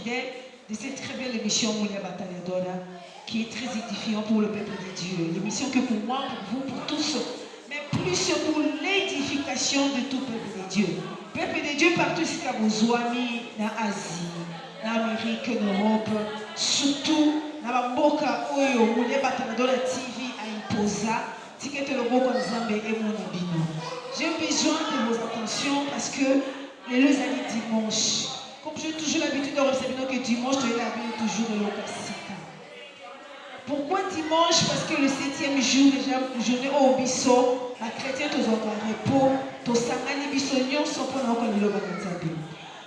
fidèles de cette très belle émission Moulia Bataladora, qui est très édifiant pour le peuple de Dieu. L'émission que pour moi, pour vous, pour tous, mais plus pour l'édification de tout peuple de Dieu. Peuple de Dieu partout ici à Bozouami, dans Asie, dans Amérique, en Europe, surtout dans Mboka Oyo, Moulia Bataladora TV à Imposa, Ticket le Boko Nzambe et mon abino. J'ai besoin de vos attentions parce que les deux années dimanche, comme j'ai toujours l'habitude de recevoir que dimanche, je l'habille toujours de l'Okasika. Pourquoi dimanche? Parce que le 7e jour, déjà, journée au bisso, la chrétienne tous en repos, tous sangani bissonion sont pour nous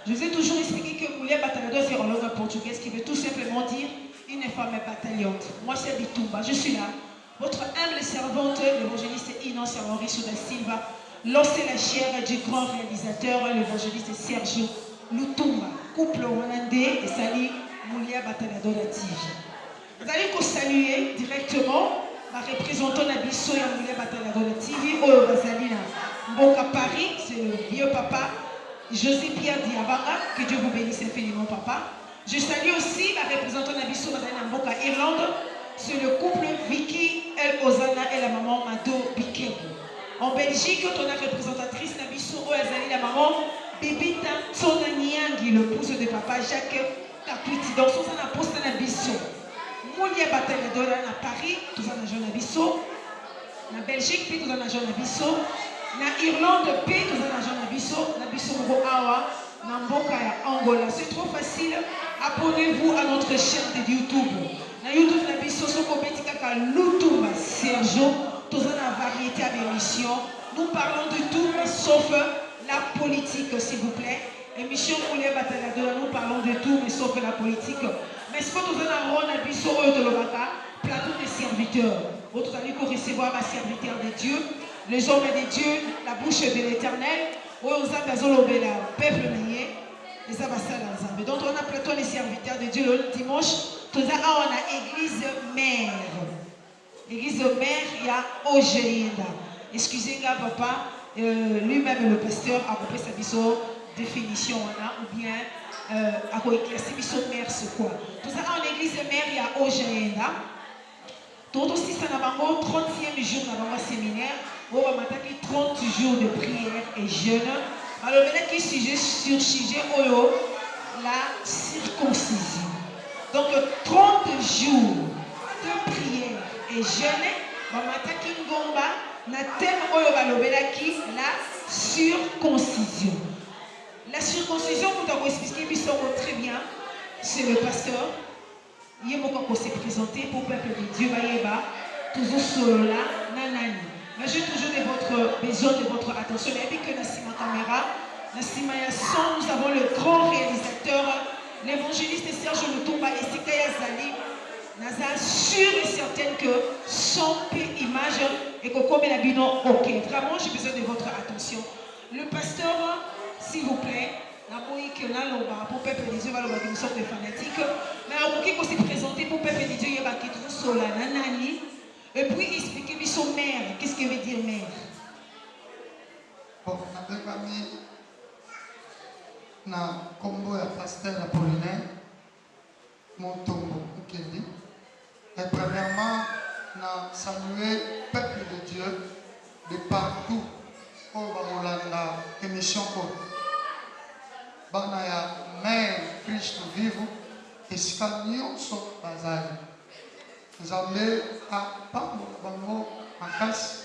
Je vous ai toujours expliqué que Moulia Batalador c'est en langue portugaise qui veut tout simplement dire une femme bataillante. Moi c'est Bitumba, je suis là. Votre humble servante, l'évangéliste Innocent Maurice da Silva, lancez la chair du grand réalisateur, l'évangéliste Sergio Lutumba, couple Wanandé et Sali Moulia Batalador TV. Vous allez saluer directement ma représentante Nabiso et Moulia Batalador TV au Bazalina. Mboka Paris, c'est le vieux papa José Pierre Diabara, que Dieu vous bénisse infiniment papa. Je salue aussi la représentante Nabiso Bazalina Mboka Irlande. C'est le couple Vicky El Ozana et la maman Mado Bikebo. En Belgique, on a représentatrice Nabiso Oazali, la maman Bibita Tsonaniangi, le pouce de papa Jacques Kapuiti. Donc, on a posté Nabiso. Moulia Batalador à Paris, tout ça dans Nabiso. En Belgique, puis tout ça dans Nabiso. En Irlande, puis tout ça dans Nabiso. Nabiso Mbo Awa, Namboka et Angola. C'est trop facile. Abonnez-vous à notre chaîne de YouTube. Na YouTube na biso soko beti kaka Lutumba Sergio, tous en variété d'émissions. Nous parlons de tout sauf la politique, s'il vous plaît. Émission Moulia Batalador, nous parlons de tout mais sauf la politique. Mais ce que nous avons na biso de l'Obaka, plateau des serviteurs. Autres amis pour recevoir ma serviteur de Dieu, les hommes de Dieu, la bouche de l'Éternel. Où on a besoin peuple nié. Donc on a plateau les serviteurs de Dieu le dimanche. Tout ça, on a église mère. Église mère, il y a Ogéinda. Excusez-moi, papa, lui-même le pasteur a coupé sa définition, ou bien a éclairci sa mère, c'est quoi. Tout ça, en église mère, il y a Ogéinda. Tout aussi, ça n'a pas 30e jour dans le séminaire. On va m'attaquer 30 jours de prière et jeûne. Alors, maintenant, qui sujet sur sujet, la circoncision. Donc 30 jours de prière et jeûne, Bamataki Ngomba, na thème Oyobalobelaki, la circoncision. La circoncision, vous avez expliqué très bien, c'est le pasteur. Il y a beaucoup qui s'est présenté pour le peuple de Dieu, toujours solo là, nanani. Mais j'ai toujours besoin de votre attention. Mais avec que Nassima Caméra, Nassima Yasson, nous avons le grand réalisateur. L'évangéliste Serge Lutumba et Sikaya Zali, Naza sûr et certaine que son image et que comme la bino, ok. Vraiment, j'ai besoin de votre attention. Le pasteur, s'il vous plaît, pour peuple des dieux, une sorte de fanatique. Mais à qui s'est présenté pour peuple des dieux, il y a qui trouve sola, nanani. Et puis expliquer son mère. Qu'est-ce que veut dire mère? Bon, na combo ya pasteur Apollinaire Montombo Mukendi. Et premièrement, na saluer peuple de Dieu de partout au Bamolanda émission bana ya mère Christ vive et scannion so bazali. Nous avons à Pambo Bango en casse.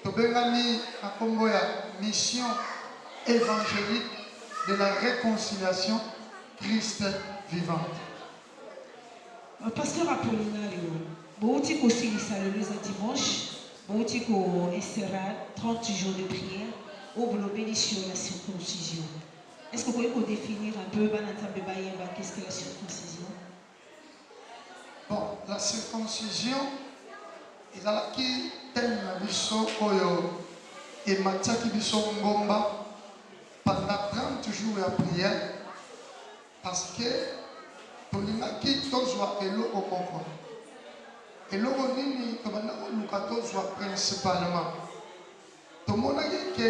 Tobengami na combo ya mission évangélique de la réconciliation Christ vivante. Pasteur Apollinaire, Bouti aussi le dimanche, Bouti essaiera 30 jours de prière au globé sur la circoncision. Est-ce que vous pouvez définir un peu qu'est-ce que la circoncision? Bon, la circoncision, il y a qui thème la biso oyo et Matiaki biso ngomba. Pendant 30 jours de prière, parce que Tolinaki tozwa elo okoko. Elo nini tobanda luka tozwa principalement. Tomonaki ke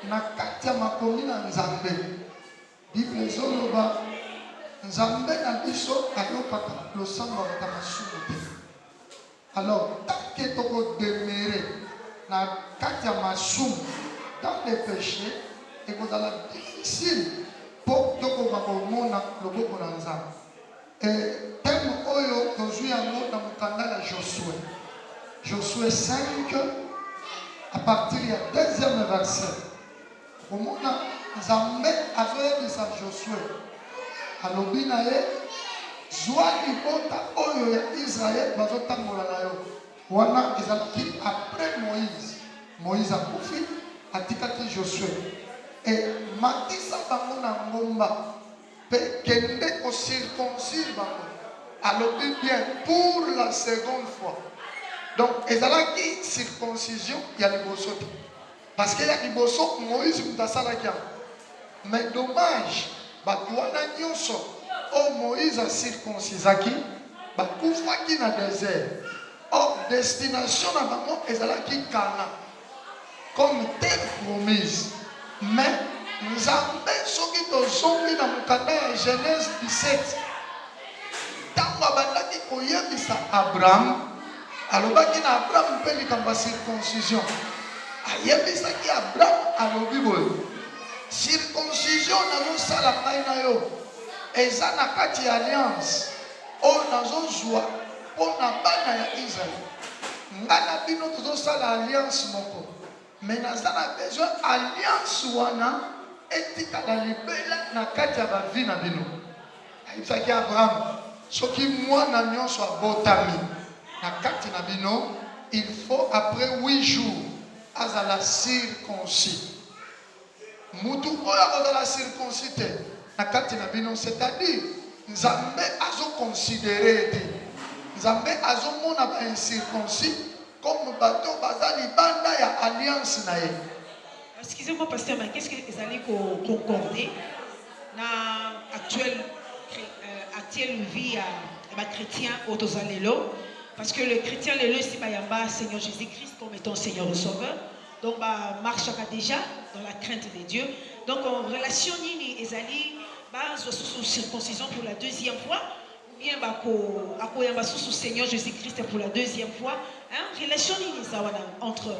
na kati ya makomi na Nzambe. Bible ezoloba Nzambe na biso ayokaka losambo ya masumu te. Alors, tant que tu demeurer dans kati ya masumu, dans les péchés, et que c'est difficile pour toi komona loboko na Nzambe. Et thème oyo tozwi yango na mokanda ya Josué. Josué 5 à partir du deuxième verset. Komona Nzambe azoyebisa Josué. Alobi na ye zwa libota oyo ya Israël bazotambola na yo. Wana ezalaki après Moïse. Moïse akufi atikaki Josué. Et matisa bango na ngomba pe kende ko circoncire bango. Alobi bien pour la seconde fois. Donc ezalaki circoncision ya liboso te. Parce que ya liboso Moïse mutasalaki. Mais dommage bato wana nyonso o Moïse a circoncisaki bakufaki na désert. Or destination na bango ezalaki Canaan comme terre promise. Mais Nzambe soki tozongi na mokanda ya Genèse 17 ntango abandaki koyebisa Abraham alobaki na Abraham mpe likambo ya circoncision. Ayebisaki Abraham alobi boye circoncision nazosala ngai na yo eza na kati ya alliance oyo nazozwa mpo na bana ya Israel. Ngai na bino tozosala alliance moko, mais naza na besoin alliance wana etikala libela na kati ya bavi na bino. Ayebisaki Abraham soki mwana nyonso abotami na kati na bino, il faut après 8 jours azala circoncis. Mutu oyo akozala circoncis te na kati na bino, c'est-à-dire Nzambe azoconsidere te, Nzambe azomona ba incirconcis comme bato baza libanda ya alliance na ye. Excusez-moi pasteur, mais qu'est-ce que vous allez concorder na actuelle vie à chrétien autozalelo, parce que le chrétien lelo c'est bayamba Seigneur Jésus-Christ comme étant Seigneur et Sauveur. Donc bah marche déjà dans la crainte de Dieu. Donc en relation ni ezali ba sous circoncision pour la deuxième fois, ou bien ba ko yamba sous Seigneur Jésus-Christ pour la deuxième fois. Hein, relation ni zawana entre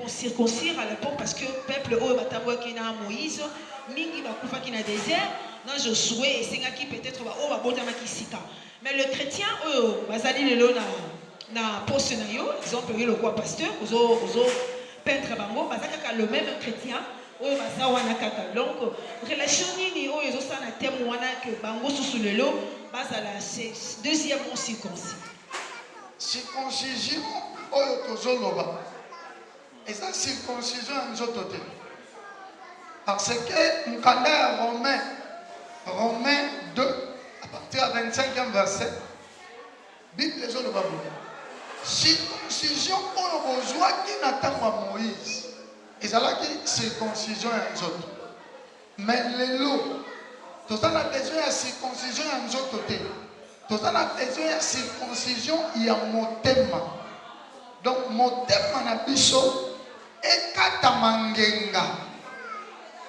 circoncire à l'époque parce que peuple oyo batambo ki na Moïse mingi bakufa ki na désert na Josué et sengaki peut-être ba o ba botama ki sika. Mais le chrétien bazali lelo na poste na yo, exemple le quoi pasteur ozo peintre bango bazaka le même chrétien oyo bazawana kaka. Donc relation nini oyo zo sana témoina que bango sous lelo bazala deuxième circoncis. Circoncision oyo tozoloba eza circoncision ya nzoto te, parce que mokanda ya Romain 2 à partir du 25e verset Bible ezoloba boye circoncision oyo bozwaki na ntango ya Moïse ezalaki circoncision ya nzoto. Mais lelo toza na besoin ya circoncision ya nzoto te, toza na besoin ya circoncision ya motema. Donc motema na biso ekatama ngenga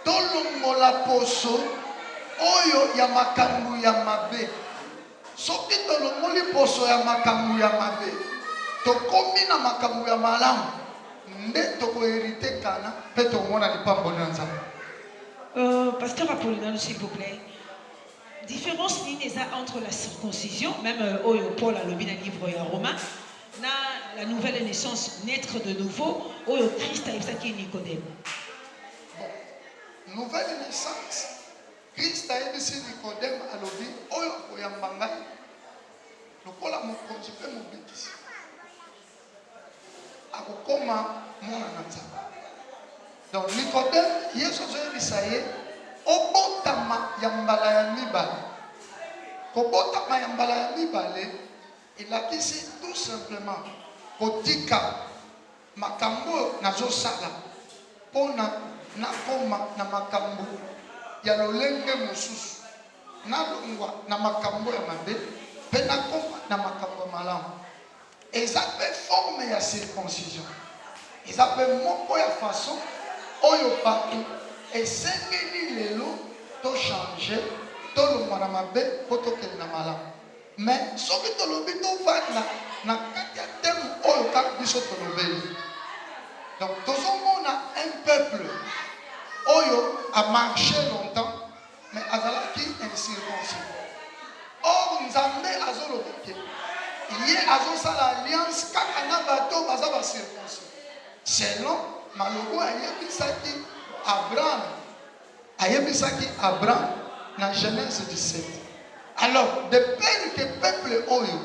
tolongola poso oyo ya makambo ya mabe. Soki tolongoli poso ya makambo ya mabe tokomi na makambo ya malamu nde tokoherite kana mpe tomona lipamboli ya Nzambe. Pasteur Apollinaire, s'il vous plaît. Différence entre la circoncision, même Paul a le livre à Romain, la nouvelle naissance, naître de nouveau, Christ a eu Nicodème. Bon, nouvelle naissance, Christ a eu Nicodème à l'obi, oyo koyambanga, lokola mokonzi pe mobikisi. Akokoma mwana na Nzambe. Donc Nicodème, Yesu azoyebisa ye, obotama ya mbala ya mibale. Kobotama ya mbala ya mibale, elakisi tout simplement kotika makambo nazosala pona nakoma na makambo ya lolenge mosusu, nalongwa na makambo ya mabe mpe nakoma na makambo ya malamu. Eza mpe forme ya circoncision, eza mpe moko ya façon oyo bato esengeli lelo to changer tolongwa na mabe po tokende na malamu. Mais soki tolobi tovanda na kati ya teme oyo kaka biso tolobeli. Donc tozomona un peuple oyo a marché longtemps mais azalaki incirconcis. Or Nzambe azolobi ye azosala alliance kaka na bato baza ba circoncis. Selon malobo ayebisaki Abraham dans Genèse 17. Alors, de peur que peuple oyo,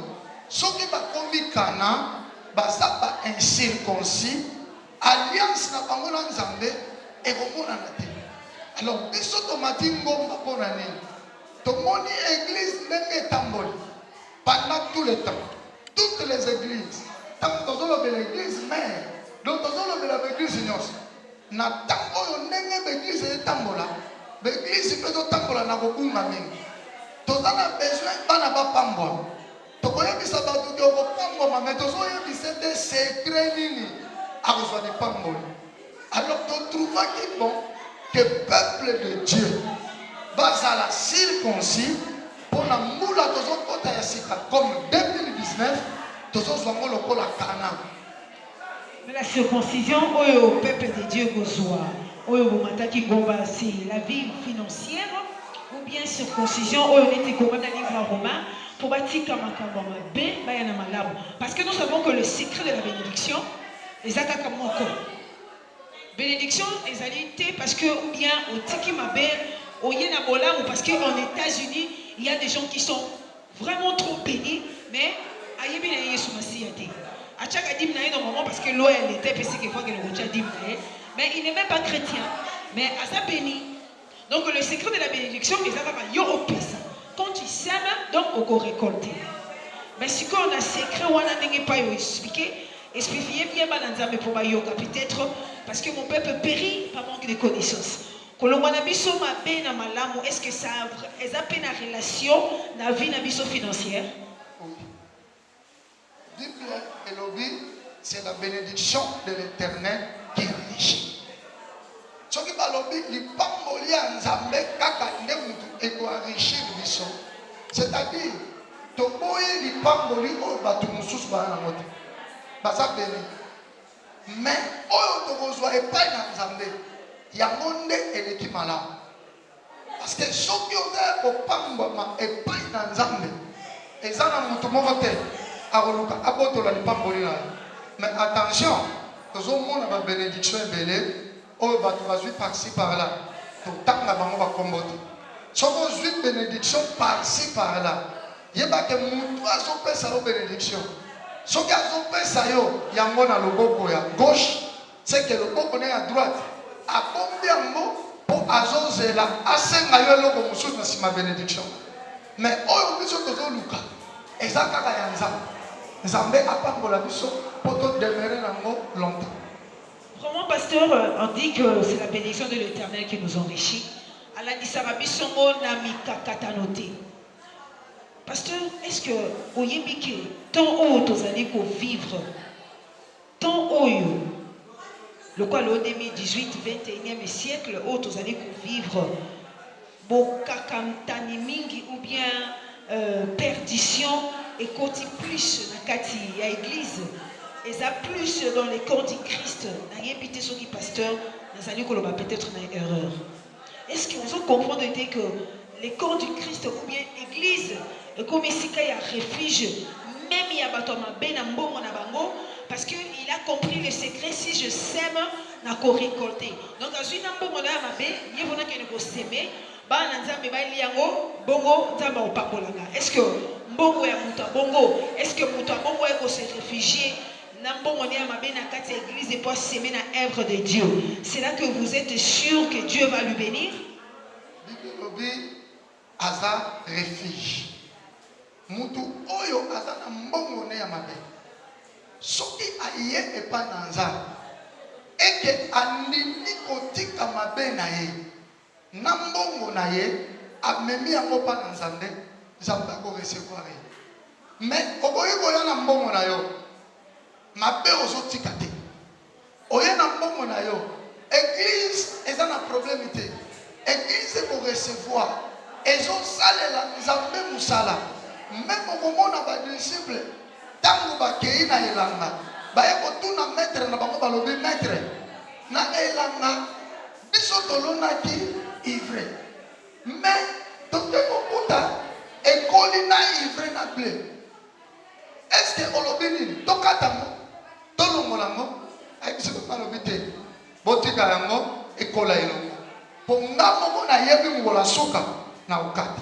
ceux qui va commis Cana, baza ba incirconcis, alliance na bango na Nzambe et komona na te. Alors, biso tomati ngomba pona nini. Tomoni église ndenge tamboli pendant tout le temps. Toutes les églises. Tant que l'église mère, donc l'église nyonso. Na tango yo ndenge l'église etambola, l'église peut tambola na kokunga mingi. Tozana besoin bana ba pambwa. Tokoyebisa bato ke okopambwa mais tozoyebisa des secrets nini akozwa de pamboli. Alors tu trouves qu'il bon que peuple de Dieu bazala circoncis pour la moula tozokota ya sika comme 2019 tozozwa ngo lokola Canaan. Mais la circoncision au peuple de Dieu gozoa, au mataki gomba c'est la vie financière ou bien circoncision au neti gomba dans livre romain pour bâtir comme un bé bayana malabu. Parce que nous savons que le secret de la bénédiction les akaka moko. Bénédiction les alités parce que ou bien au tiki mabé au yena bola ou parce que en États-Unis il y a des gens qui sont vraiment trop bénis mais ayebi na yesu masiyate. Achaka dim na normalement parce que l'eau elle était parce que fois que le rocha dim na mais il n'est même pas chrétien mais à sa béni. Donc le secret de la bénédiction est ça va yo opesa. Quand tu sèmes donc on récolter. Mais si quand on a secret on a n'engé pas yo expliquer expliquer bien balanza mais pour ba yoga peut-être parce que mon peuple périt par manque de connaissances. Kolongwana biso mabe na malamu est-ce que ça a peine en relation na vie na biso financière? Bible et lobby, c'est la bénédiction de l'Éternel qui enrichit. Ce qui va lobby, les pamboli Nzambe kaka nde mutu eko enrichir biso. C'est-à-dire, toboye les pamboli o batu mususu ba na moto. Baza béni. Mais oyo tokozwa epai na Nzambe, yango nde eleki malamu. Parce que soki oza kopambama epai na Nzambe, eza na mutu moko te. Mais attention, nous avons une bénédiction belée, on va jouer par-ci par-là. Tout le temps, on va combattre. Si on joue une bénédiction par-ci par-là, il y a que nous avons sa bénédiction. Si on a fait ça, il y a un logo à gauche, c'est que le logo est à droite. À combien de mots pour azoser la asenga yo logo mususu na sima bénédiction. Mais oyo biso tozo luka, ezaka ya nzambe. Nzambe apambola biso pour te demeurer longtemps. Vraiment, pasteur, on dit que c'est la bénédiction de l'Éternel qui nous enrichit. Allah dit ça va bisongo namika katanote. Pasteur, est-ce que au yebike tant haut aux années qu'on vivre tant haut le quoi le 2018 21e siècle haut aux années qu'on vivre bokakantani mingi ou bien perdition et côté plus na kati ya église et ça plus dans les corps du Christ na yebité so qui pasteur nazali ko loba peut-être na erreur. Est-ce que vous comprenez que les corps du Christ ou bien église comme ici il y a refuge même il y a bato mabe na mbongo na bango parce que il a compris le secret si je sème na ko récolter. Donc azui na mbongo na mabe yebona ke ne ko semer ba na nzambe ba liango bongo nzamba opambolanga. Est-ce que mbongo ya muta bongo est-ce que muta bongo eko se réfugier na mbongo ni mabe na kati église et pour semer na œuvre de Dieu? C'est là que vous êtes sûr que Dieu va lui bénir? Bibi aza refuge. Mutu oyo aza na mbongo ne ya mabe. Soki aye epa na nzambe eke andimi kotika mabe na ye na mbongo na ye amemi yango pa na nzambe nzambe ako recevoir ye. Mais okoki koya na mbongo na yo mabe ozotika te oye na mbongo na yo église eza na problème te église eko recevoir ezosalela nzambe musala. Même au moment où les disciples, tant que les na elanga, baye kotuna maître na bango balobi maître na elanga biso tolona ki ivre. Mais tote kokuta ekoli na ivre na ble. Est-ce que olobi nini tokata ngo tolongola ngo ay biso balobi te botika yango ekola elongo po nga moko na yebi ngola soka na okata.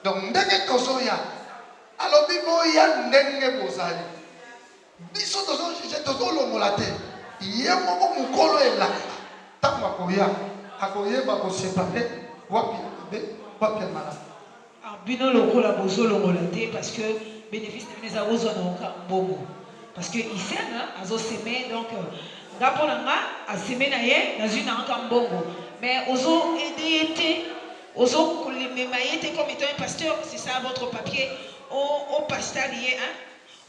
Donc ndenge tozoya alobi boya ndenge bozali biso tozojije tozolongola te ye moko mokolo elanga ntango akoyeba kosepare wapi be wapi malamu. Bino lokola bozolongola te parce que bénéfice de mes arrosos na mbongo parce que isena azo semer donc ngapo nga a semer na ye na zui na mbongo mais ozo aider te ozo kolemema ye te comme étant un pasteur. C'est ça votre papier au pasteur lié hein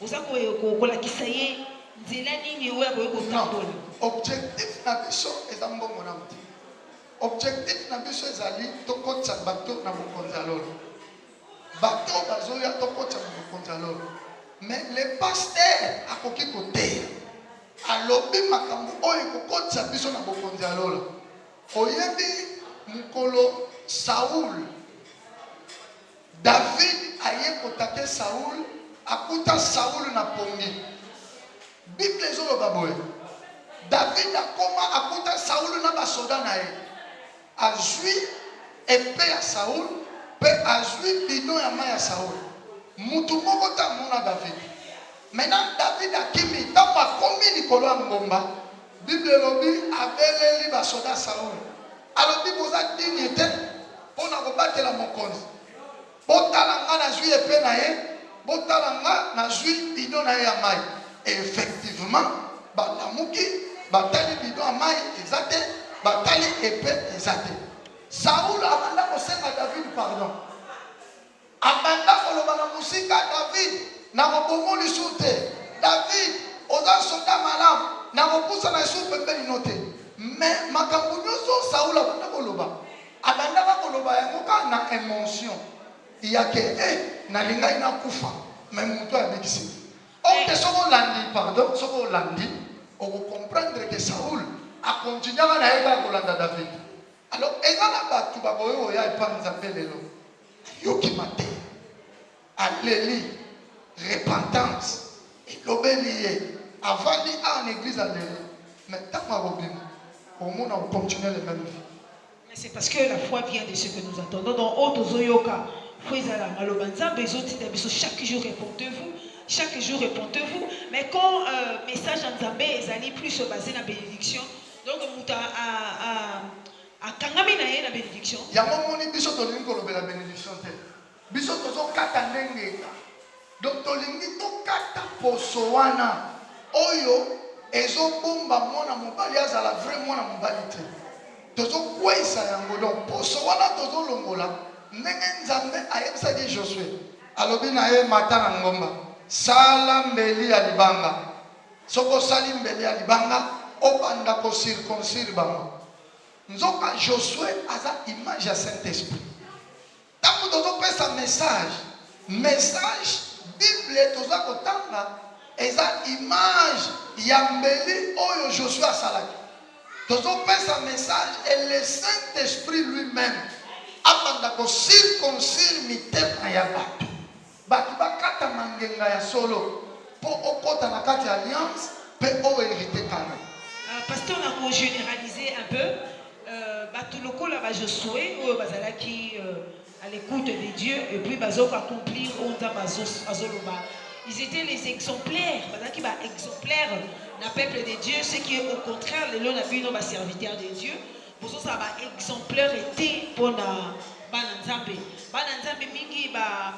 oza kolakisa ye nzela nini oyo akoki kotambola. Objectif na biso eza mbongo na mutu. Objectif na biso ezali tokotisa bato na bokonzi ya lolo bato bazoya tokotisa na bokonzi ya lolo. Mais le pasteur akoki koteya alobi makambo oyo kokotisa biso na bokonzi ya lolo. Oyebi mokolo Saoul David aye kotake Saoul akuta Saoul na pongi. Bible ezoloba boye David akoma akuta Saoul na basoda na ye azwi epée ya Saoul pe azwi bidon ya mai ya Saoul. Mutu moko ta mona David. Maintenant David akimi ntango akomi likolo ya ngomba Bible elobi abeleli basoda Saoul alobi boza digne te mpona kobatela mokonzi. Botala nga nazwi epée na ye botala nga nazwi bidon na ye ya mai. Et effectivement balamuki batali bidon ya mai eza te batali epée eza te. Saoul abanda kosenga David pardon abanda koloba na musika David na kobongo lisu te David oza soda malamu na kopusa na lisu pembeni no te. Mais makambo nyonso Saoul abanda koloba abandaka koloba yango kaka na émotion yake nalingai nakufa mais mutu abikisi. Onte soko landi pardon soko landi on va comprendre que Saoul a continué à naïba kolanda David. Alors ezana batu baboyo ya epanza lelo yoki mate aleli repentance et l'obélier avant li en église à l'église. Mais tant que au monde on continue les mêmes vies. Mais c'est parce que la foi vient de ce que nous attendons. Dans Auto Zoyoka, chaque jour répondez-vous. Chaque jour répondez-vous. Mais quand message en Zambé est plus basé sur la bénédiction, donc Mouta a Kangami na la bénédiction. Il y a un moment où biso tolingi koloba la bénédiction te. Biso tozo kata ndenge. Donc tolingi to kata poso wana. Oyo ezo bomba mwana mobali azala vrai mwana mobali te. Tozo kwesa yango donc poso wana tozo longola. Ndenge Nzambe ayebisaki Josué. Alobi na ye mata na ngomba. Sala mbeli ya libanga. Soko sali mbeli ya libanga obanda ko circoncire bango. Nzoka Josué aza image ya Saint-Esprit. Tango tozo pesa message Bible toza kotanga eza image ya mbeli oyo Josué asalaki. Tozo pesa message et le Saint-Esprit lui-même abanda ko circoncire mitema ya bato. Batu bakata mangenga ya solo po okota na kati alliance pe o hérité kana. Pasteur, on a généralisé un peu. Batuloko la Josué ou bazalaki à l'écoute de Dieu et puis bazok accomplir onda bazoloba. Ils étaient les exemplaires, bazalaki ba exemplaires na peuple de Dieu, ce qui est au contraire le lot na nos serviteurs de Dieu. Pour ça ba exemplaire était pour na bananzambe. Bananzambe mingi ba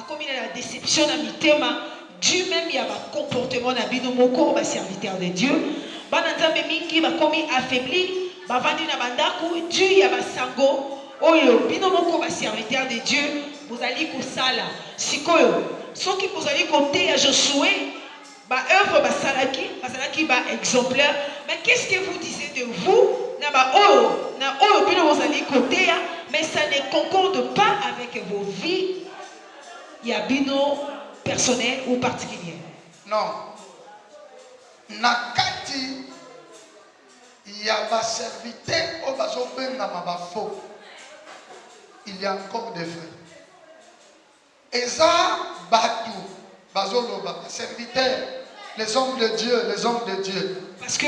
comme il y a la déception à mitema, Dieu même il y a un comportement na bino moko ba serviteur de Dieu. Bananzambe mingi ba comme affaibli. Bavandi na bandaku Dieu ya basango oyo bino moko ba serviteur de Dieu vous allez kosala sikoyo soki vous allez compter à Josué ba œuvre basalaki ba exemplaire. Mais qu'est-ce que vous disiez de vous na ba oyo na mais ça ne concorde pas avec vos vies. Il y a bino personnel ou particulier. Non. Nakati, il y a des serviteurs au faux. Il y a encore des vrais. Et ça, Batou, Bazoloba, serviteurs, les hommes de Dieu, les hommes de Dieu. Parce que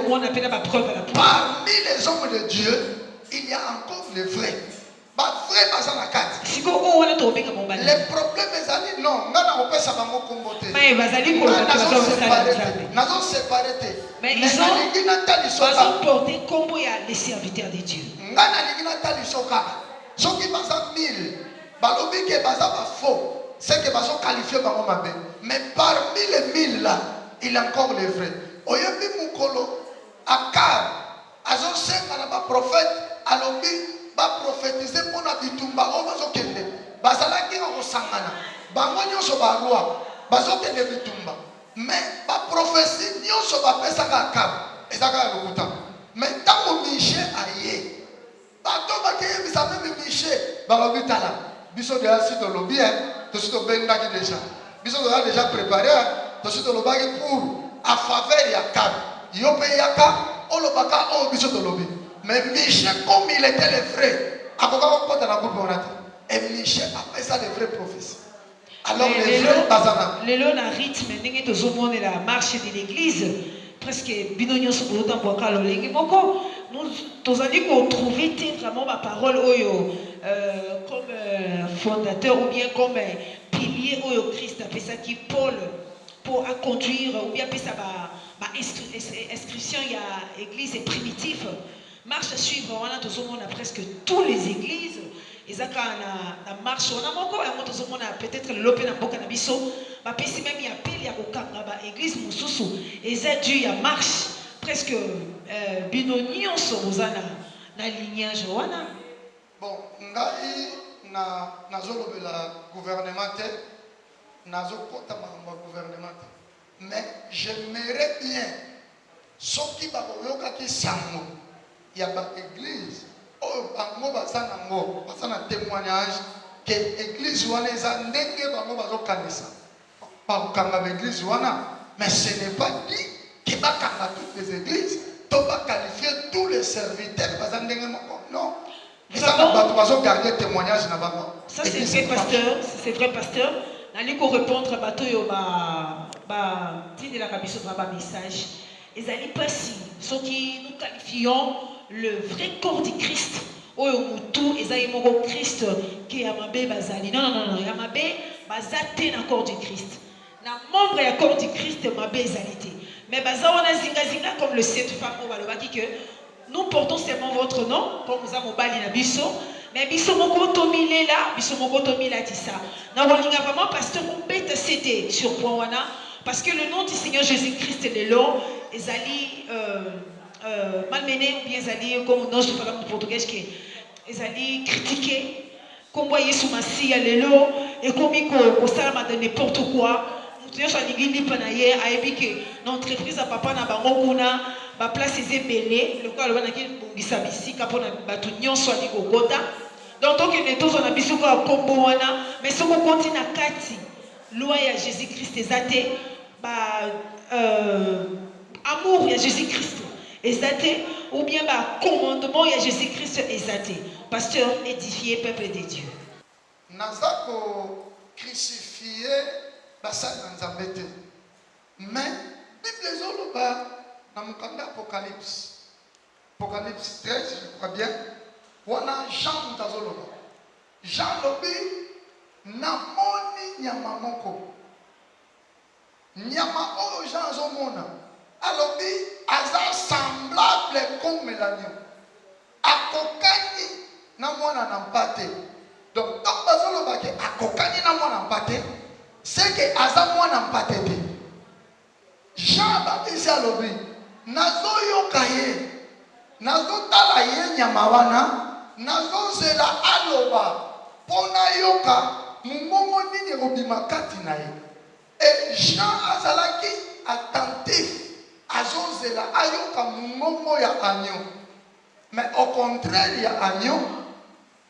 on appelle ma preuve à la preuve. Parmi les hommes de Dieu, il y a encore les vrais. Les problèmes, non, mais ils ont porté combo les serviteurs de Dieu. C'est que bazo qualifié mais parmi les 1000 là, il y a encore les vrais. Oyebi mukolo akar azo senga na ba prophète alobi ba prophétiser pour na bitumba o bazo kende bazala ki ko sangana bango nyoso ba roi bazo kende bitumba mais ba prophétie nyoso ba pesa ka akar ezaka lokuta mais tango miché aye bato ba ke bisa même miché ba lobi tala biso de asi de lobi tout ce que ben déjà biso de déjà préparé tout ce que le bagi pour à faveur ya Akab. Yope yaka, olobaka o biso de lobi. Mais Michel, comme il était le vrai, et Michel appelle ça les vrais prophéties. Alors les vrais bazana. Le long na rythme, n'engé to zomone la marche de l'église, presque binonyo so botan boka lo lengi moko. Nous tozali ko trouver vraiment ma parole oyo comme fondateur ou bien comme pilier oyo Christ appelle ça qui Paul pour conduire ou bien ça va inscription il y a église primitive marche à suivre on a presque toutes les églises et ça quand na marche on a encore on a peut-être l'open na boka na biso ba pesi même il appelle ya kokanga ba église mususu et ça dû ya marche presque binonion so ozana na lignage wana bon ngai na zolobela gouvernement nazokota makambo gouvernement mais j'aimerais bien soki bakoyokaki sango ya baéglise oyo bango baza nango baza na témoignage ke église wana eza ndenge bango bazokanisa bakokanga baéglise wana mais ce n'est pas dit ke bakanga toutes les églises to baqualifier tous les serviteurs baza ndenge moko non eza na bato bazogarder témoignage na bango ça c'est vrai pasteur nali ko répondre à bato yo ba tindi la kabiso ba message ezali pasi soki nous qualifions le vrai corps du Christ oyo mutu ezali moko Christ qui ya mabe bazali non ya mabe bazate na corps du Christ na membre ya corps du Christ mabe ezali te mais baza wana zinga comme le cette femme au balobaki que nous portons seulement votre nom comme nous avons bali na biso. Mais biso moko tomile là, biso moko tomile tisa. Na wolinga vraiment pasteur on bête céder sur point wana parce que le nom du Seigneur Jésus-Christ est long, ezali malmené ou bien ezali comme non je parle en portugais que ezali critiquer comme voyez sous Massia lelo et comme ko salama de n'importe quoi. Nous sommes allés panaye aibi que l'entreprise a papa na bango kuna ba place ezebele le quoi le wana ki bongisa bisika pona batu nyonso ali kokota. Donc, tant que nous sommes en train de combo, mais si on continue à kati, loi à Jésus-Christ est amour à Jésus-Christ est ou bien commandement à Jésus-Christ est pasteur édifié peuple de Dieu. Nazako crucifié basa nzambete. Mais Bible zoloba na mukanda Apocalypse 13 je crois bien. Wana Jean mutazoloba Jean lobi namoni nyama moko nyama oyo Jean azomona alobi aza semblable comme l'agneau akokani na mwana na mpate donc tant bazoloba ke akokani na mwana mpate c'est que aza mwana mpate te Jean babisi alobi nazoyoka ye nazotala ye nyama wana nazozela aloba pona yoka mumongo nini obima kati na ye et Jean azalaki attentif azozela ayoka mumongo ya agneau Mais au contraire, il y a agneau.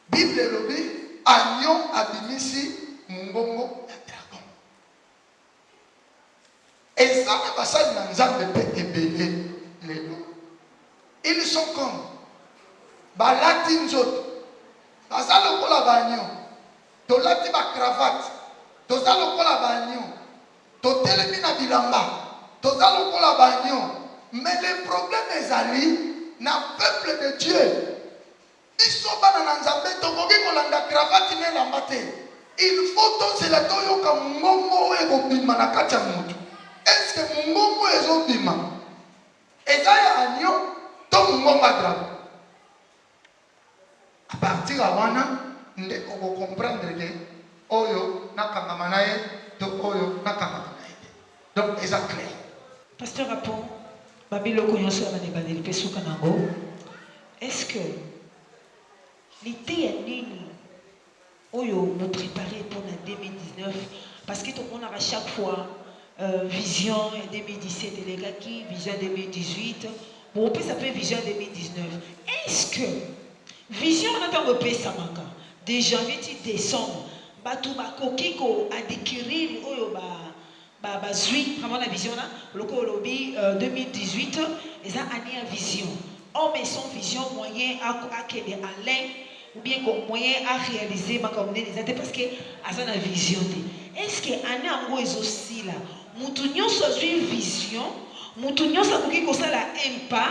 Bible le dit, agneau abimisi mungongo ya dragon. Et ça, ils sont comme balati nzoto. Baza lokola bagno. Tolati ba cravate. Toza lokola bagno. Totelemi na bilamba. Toza lokola bagno. Mais le problème est ali na peuple de Dieu. Biso bana na nzambe tokoki kolanda cravate ne lamba te. Il faut tozela toyoka ngongo ekobima na kati ya mutu. Est-ce que ngongo ezobima? Eza ya agneau to ngongo dragon. À partir de là, on va comprendre que Oyo Nakamanae, de Oyo Nakamanae. Donc, c'est clair. Pasteur Rapon, Babilo Konyoso Amanebane, Pesu Kanango, est-ce que l'idée est nini Oyo nous préparer pour la 2019? Parce que tout le monde a à chaque fois vision 2017, les gars qui vision 2018. Bon, on peut s'appeler vision 2019. Est-ce que vision on attend le pays Samaka de janvier à décembre batu bakokiko a décrire oyo ba zui vraiment la vision là le lobby 2018 les années à vision on met son vision moyen à qu'elle est en l'air ou bien comme moyen à réaliser ma comme les athées parce que à ça la vision est-ce que année en gros aussi là mutunyo so vision mutunyo sa kokiko ça la impa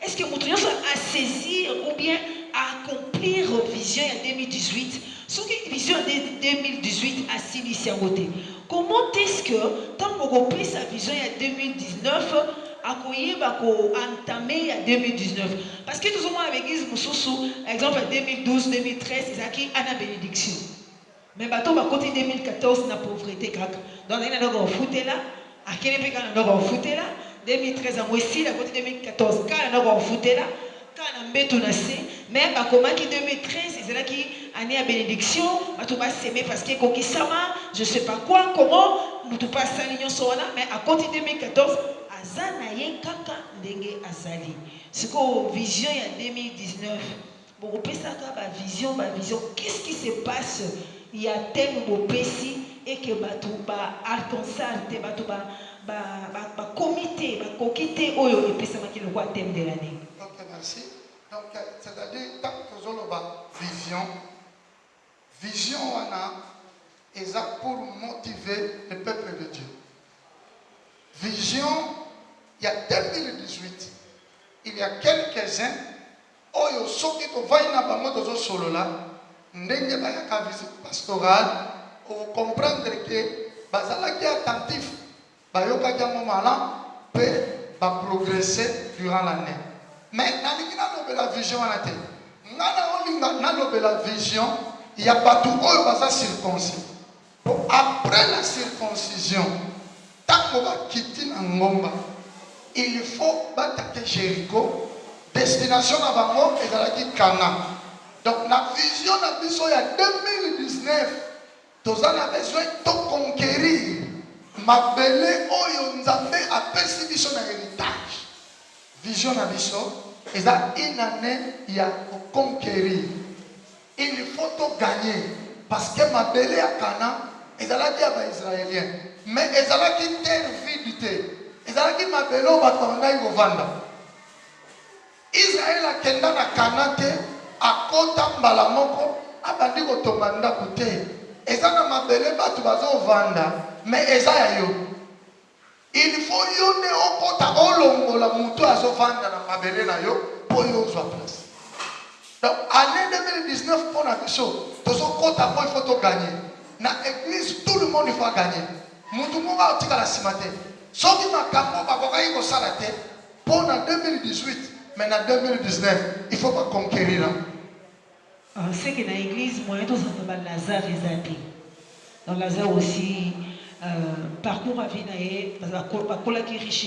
est-ce que mutunyo a saisir ou bien accomplir vision en 2018, ce qui est vision de 2018 a s'initié à côté. Comment est-ce que, tant qu'on a sa vision en 2019, à entamer en 2019? Parce que tout le monde avec l'église Moussousou, exemple en 2012, 2013, c'est ça qui a la bénédiction. Mais bateau à côté 2014, la pauvreté craque. Donc il y a un fouté là, à quel pays il y a un fouté là, 2013 à Moissi, à côté 2014, quand il y a un fouté là. Mais comment qui 2013 c'est là qui année à bénédiction tu vas s'aimer parce que kokisama je sais pas quoi comment tu pas s'aligner sur là mais à côté 2014 azana ye kaka ndenge azali c'est que vision il y a 2019 bon on peut ça ba vision qu'est-ce qui se passe il y a thème au Pessi et que batu ba arkansas te batu ba comité ba kokité oyo et puis ça qui le quoi thème de l'année. Ok, merci. Donc, c'est-à-dire, tant que nous avons vision, est pour motiver le peuple de Dieu. Vision, il y a 2018, il y a quelques-uns, Oyo soki to vaina bango tozo solo là, ndenge ba yaka visite pastorale, pour comprendre que bazala qui attentif, ba yoka ki moment là, peut ba progresser durant l'année. Mais dans la vision, dans la vision, il y a pas tout qui est circoncis. Après la circoncision, tant qu'on va quitter Ngomba, il faut battre Jéricho, destination à Bango et dans la Cana. Donc la vision il y a 2019, nous avons besoin de conquérir. Ma belle Oyo Nzambe a perçu son héritage. Vision à Bisso, et ça, une année, il y a pour conquérir. Il faut tout gagner. Parce que ma belle à Cana, et ça, il y a des Israéliens. Mais et ça, qui terre vide. Et ça, qui ma belle, on va tourner au Vanda. Israël a kenda na Cana, à Kota Mbalamoko, à Bandiko Tomanda Koute. Et ça, ma belle, tu vas au Vanda. Mais et ça, il faut yone okota olongo la muto azovanda na mabele na yo pour yo soit place. Donc année 2019 pour la biso, tozo kota pour il faut to gagner. Na église tout le monde il faut gagner. Mutu monga otika la simate. Soki makambo ba koka iko sala te pour na 2018 mais na 2019 il faut pas conquérir là. C'est que dans l'église moyen tous on va Lazare ezati. Dans Lazare aussi parcours à Vinae, qui riche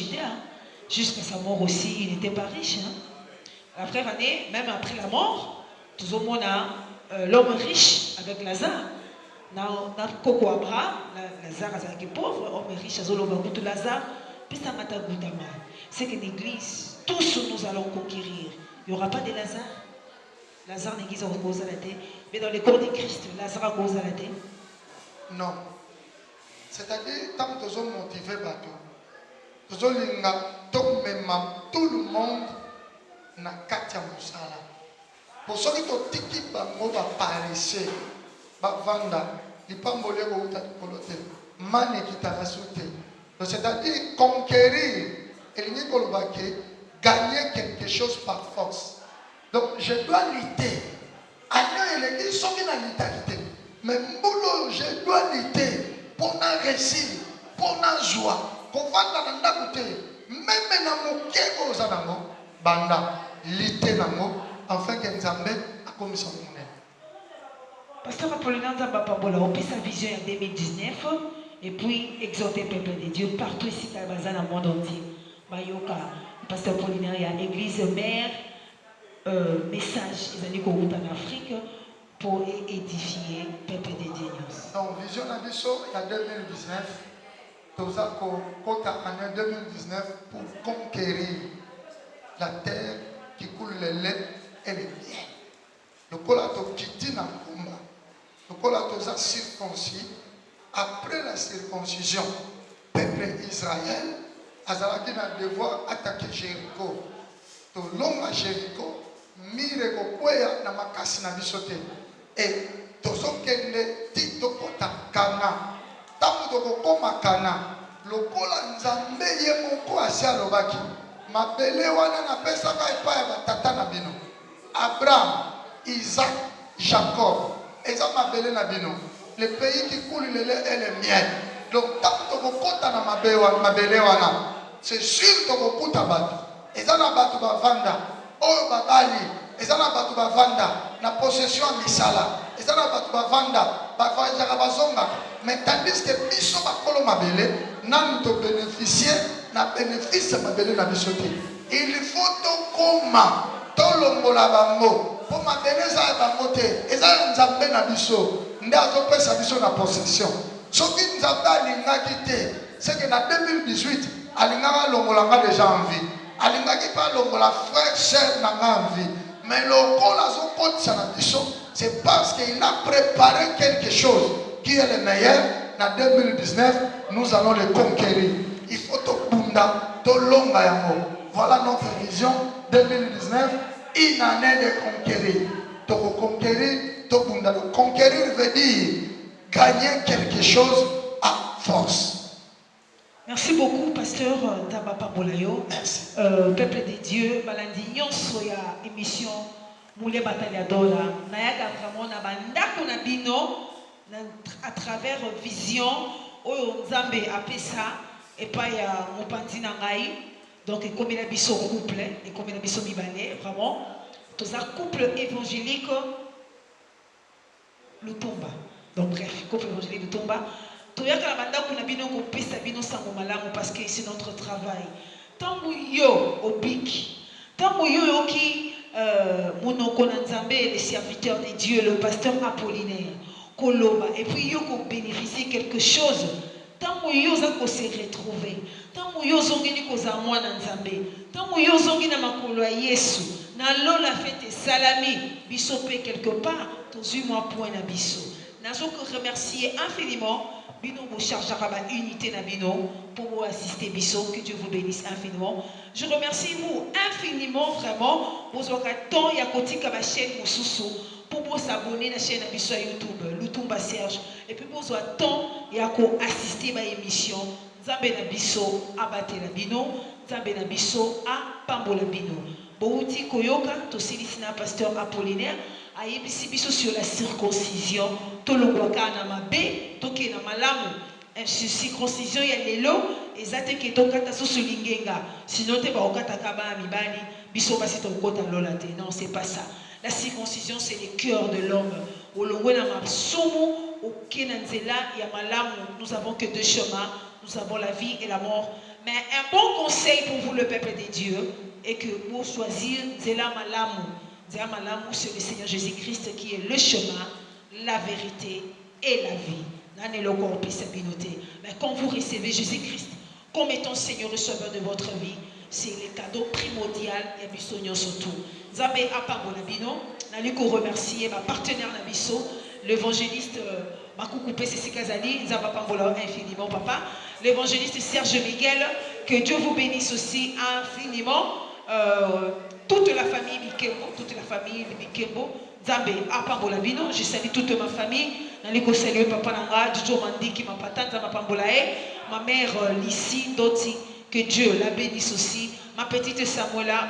jusqu'à sa mort aussi, il n'était pas riche. Après année, même après la mort, tout le monde a l'homme riche avec Lazare. Coco Abraham, Lazare est pauvre, homme riche, Lazare, puis ça m'a. C'est que l'église, tous nous allons conquérir. Il n'y aura pas de Lazare. Lazare n'est pas cause à la tête. Mais dans le corps de Christ, Lazare a cause à la tête. Non. C'est-à-dire, tant que nous sommes motivés, nous sommes tout le monde na katia musala. Pour ceux qui ont tiki bango va paraître, va vendre, ils pas voler au tas de coloté, mané qui t'a rassuté. Donc c'est-à-dire conquérir et n'y gagner quelque chose par force. Donc je dois lutter. Ailleurs il est dit sont bien en lutter. Mais boulot je dois lutter pour na réussir, pour na joie. Qu'on va dans la côté, même dans mon cœur aux anamo, banda lutter nango afin que Nzambe a commis son honneur. Pasteur Apollinaire Nzamba a sa vision en 2019 et puis exhorter le peuple de Dieu partout ici dans le monde entier. Bayoka, Pasteur Apollinaire, il y a l'église mère, message, ils ont dit en Afrique pour édifier le peuple de Dieu. Donc, vision Abisso, il y a 2019, Toza Kota en 2019 pour conquérir la terre qui coule le lait et le miel. Le colato quitte dans le combat. Le colato a circoncis. Après la circoncision, peuple Israël, Azalaki a devoir attaquer Jéricho. To long à Jéricho, mire ko kwea na makasi na bisote. Et tozo kende tito kota kana. Tamu to koma kana. Lokola nzambe ye moko asia lobaki. Mabele wana na pesa ka epa ya batata na bino. Abraham, Isaac, Jacob. Eza mabele na bino. Le pays qui coule le lait et le miel. Donc tant que vous comptez na mabele wana, c'est sûr que vous comptez batu. Eza na batu ba vanda. Oyo babali. Eza na batu ba vanda. Na possession misala. Eza na batu ba vanda. Ba vanja bazonga. Mais tandis que biso ba kolo mabele, nan to bénéficier na bénéfice mabele na bisoté. Il faut to koma to longola bango. Pour mabele za bango te. Eza nzambe na biso. Ndazo pesa biso na possession. Soki nzambe alingaki te, c'est que dans 2018, alingaka longolanga déjà en vie. Alingaki pas longola frère, sœur nanga en vie. Mais le colazo kotisa na biso, c'est parce qu'il a préparé quelque chose qui est le meilleur. En 2019, nous allons le conquérir. Il faut to bunda, to longa yango. Voilà notre vision 2019, une année de conquérir. To conquérir, to bunda. Conquérir veut dire gagner quelque chose à force. Merci beaucoup, pasteur Tabapa Bolayo. Merci. Peuple de Dieu, Balandi Nyonso ya émission Moulé Bataliadora. Nayaga vraiment na bandako na bino à travers vision oyo Nzambe apesa et pas ya mopanzi na ngai. Donc comme il a biso couple et comme il a biso mibale vraiment tous un couple évangélique Lutumba. Donc bref, couple évangélique Lutumba. Toyaka la bandako na bino ko pesa bino sango malamu parce que c'est notre travail. Tango yo obiki. Tango yo yoki monoko na Nzambe, le serviteur de Dieu, le pasteur Apollinaire, Koloba, et puis yo ko bénéficier quelque chose. Tango yo za ko se retrouver. Tango yo zongi ni ko za mwana Nzambe. Tango yo zongi na makolo ya Yesu. Na lo la fête salami biso pe quelque part, tozu moi point na biso. Nazo ko remercier infiniment Bino vous chargera ma unité na bino pour vous assister biso. Que Dieu vous bénisse infiniment. Je remercie vous infiniment vraiment. Vous aurez temps et à côté de ma chaîne Moussousou pour vous abonner à la chaîne biso YouTube Lutumba Serge et puis vous aurez temps et à assister ma émission Nzambe na biso abate la bino Nzambe na biso a pambola bino. Bouti koyoka to silisina pasteur Apollinaire ayebisi biso sur la circoncision tolongwaka na mabe toke na malamu circoncision ya lelo ezate ke tokata soso lingenga sinon te ba okata kaba mibali biso basi tokota lola te. Non, c'est pas ça. La circoncision c'est le cœur de l'homme. Olongwe na masumu okena nzela ya malamu. Nous avons que deux chemins, nous avons la vie et la mort. Mais un bon conseil pour vous le peuple de Dieu est que pour choisir nzela malamu. Nzela malamu c'est le Seigneur Jésus-Christ qui est le chemin, la vérité et la vie. Mais quand vous recevez Jésus-Christ comme étant Seigneur et Sauveur de votre vie, c'est le cadeau primordial et biso surtout. Nzambe apambola bino, nali ko remercier ma partenaire na biso, l'évangéliste Makuku PCC Kazali, Nzambe apambola infiniment papa, l'évangéliste Serge Miguel, que Dieu vous bénisse aussi infiniment. Toute la famille Bikembo, Nzambe apambola bino, je salue toute ma famille, nali ko saluer papa nanga, Jojo Mandiki ma patante Nzambe apambola ma mère Lissi Doti, que Dieu la bénisse aussi. Ma petite Samuela,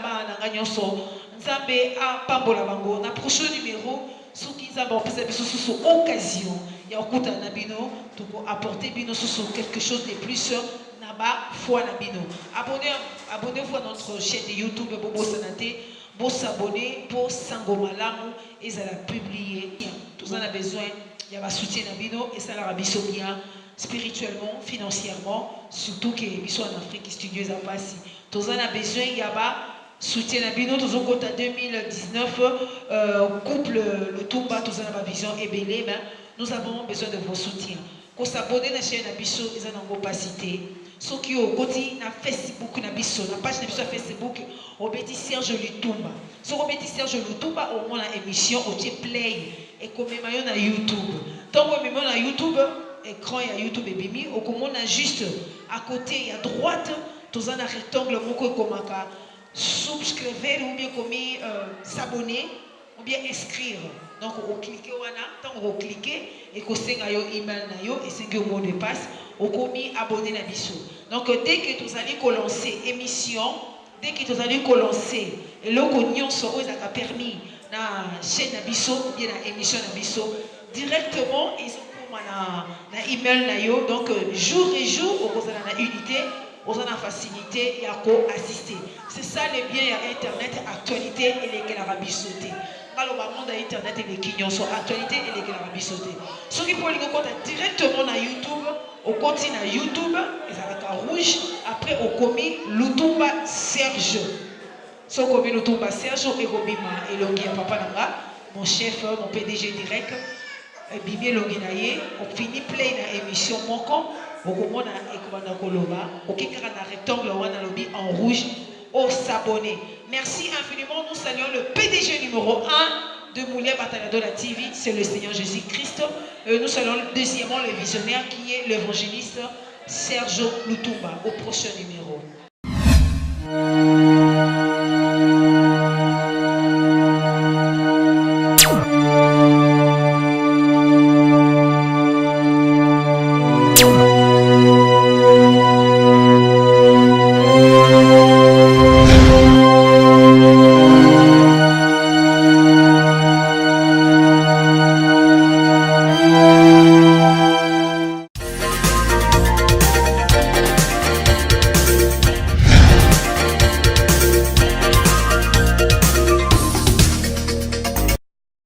Nzambe apambola bango. Na prochain numéro, ceux qui ont sous occasion, il y a okuta nabino, pour apporter bino sous quelque chose de plus naba foi nabino. Abonnez-vous à notre chaîne de YouTube Bobo Sanate, pour s'abonner, pour sangomalamu et ça la publier. Tout ça a besoin, il y a un soutien nabino et ça la rabisso bien. Spirituellement, financièrement, surtout que les sont en Afrique studieuse à passer. Tous en a besoin, il y a pas soutien à bino, tous en compte à 2019, couple le Tumba, tous en a vision et belé, mais nous avons besoin de vos soutiens. Qu'on s'abonne à la chaîne Abisso, ils en ont capacité. Ceux qui ont côté na Facebook Nabisso, la page Nabisso Facebook, au petit Serge Lutumba. Sur au petit Serge Lutumba, au moins la émission, au play et comme même na YouTube. Donc même na YouTube. Écran et YouTube et bimi au comment on a juste à côté et à droite tous un rectangle moko komaka subscrire ou bien commis s'abonner ou bien inscrire donc on cliquer wana tant on cliquer et qu'on senga yo email na yo et c'est que mot de passe au commis abonner na biso donc dès que vous allez lancer émission dès que vous allez lancer et le cognon so ça a permis na chaîne na biso ou bien na émission na biso directement ils na email na yo donc jour et jour on a la unité on a la facilité et à co-assister c'est ça le bien à internet actualité et les Arabie sauté alors le monde à internet et les quignons sont actualité et les Arabie sauté ceux qui peuvent le compte directement na YouTube au continue na YouTube et ça va rouge après au commis Lutumba Serge so commis Lutumba Serge et Gobima et Longi papa nanga mon chef mon PDG direct Bibi Longinaye, on finit plein d'émissions moko, on commence à écouter Koloba, on clique dans le rectangle en rouge, on s'abonner. Merci infiniment, nous saluons le PDG numéro 1 de Moulin Bataille de la TV, c'est le Seigneur Jésus-Christ. Nous saluons deuxièmement le visionnaire qui est l'évangéliste Serge Lutumba, au prochain numéro.